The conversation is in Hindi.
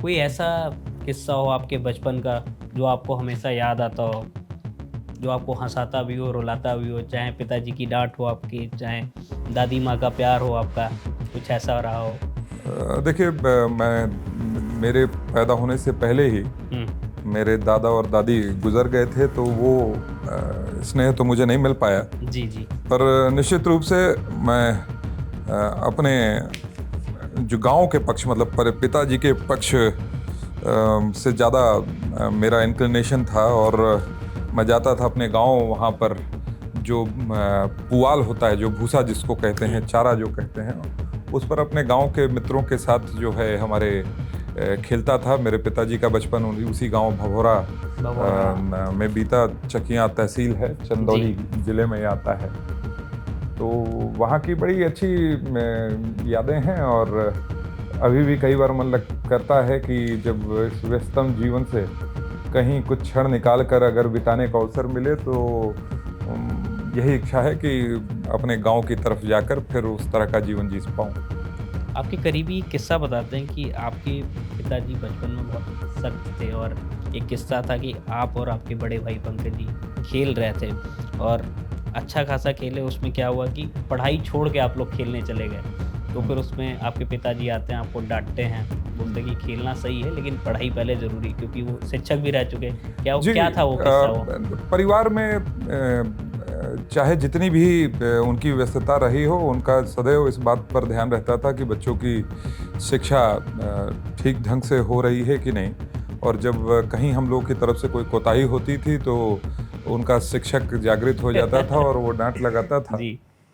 कोई ऐसा किस्सा हो आपके बचपन का जो आपको हमेशा याद आता हो, जो आपको हँसाता भी हो, रुलाता भी हो, चाहे पिताजी की डाँट हो आपकी, चाहे दादी माँ का प्यार हो आपका, कुछ ऐसा रहा हो? देखिए मैं मेरे पैदा होने से पहले ही हुँ, मेरे दादा और दादी गुजर गए थे, तो वो स्नेह तो मुझे नहीं मिल पाया। जी, जी। पर निश्चित रूप से मैं अपने जो गांव के पक्ष मतलब पर पिताजी के पक्ष से ज़्यादा मेरा इंक्लिनेशन था, और मैं जाता था अपने गांव। वहाँ पर जो पुआल होता है, जो भूसा जिसको कहते हुँ, हैं, चारा जो कहते हैं, उस पर अपने गांव के मित्रों के साथ जो है हमारे खेलता था। मेरे पिताजी का बचपन उसी गांव भभोरा भगोड़ा, में बीता। चकियां तहसील है, जी। चंदौली जिले में ये आता है। तो वहाँ की बड़ी अच्छी यादें हैं, और अभी भी कई बार मन लग करता है कि जब इस व्यस्तम जीवन से कहीं कुछ क्षण निकाल कर अगर बिताने का अवसर मिले, तो यही इच्छा है कि अपने गांव की तरफ जाकर फिर उस तरह का जीवन जी पाऊँ। आपके करीबी किस्सा बताते हैं कि आपके पिताजी बचपन में बहुत सख्त थे और एक किस्सा था कि आप और आपके बड़े भाई पंकज जी खेल रहे थे और अच्छा खासा खेले, उसमें क्या हुआ कि पढ़ाई छोड़ के आप लोग खेलने चले गए। तो फिर उसमें आपके पिताजी आते हैं, आपको डाँटते हैं, बोलते हैं कि खेलना सही है लेकिन पढ़ाई पहले ज़रूरी, क्योंकि वो शिक्षक भी रह चुके हैं। जी, क्या था वो किस्सा वो? परिवार में चाहे जितनी भी उनकी व्यस्तता रही हो, उनका सदैव इस बात पर ध्यान रहता था कि बच्चों की शिक्षा ठीक ढंग से हो रही है कि नहीं। और जब कहीं हम लोग की तरफ से कोई कोताही होती थी, तो उनका शिक्षक जागृत हो जाता था और वो डांट लगाता था। जी।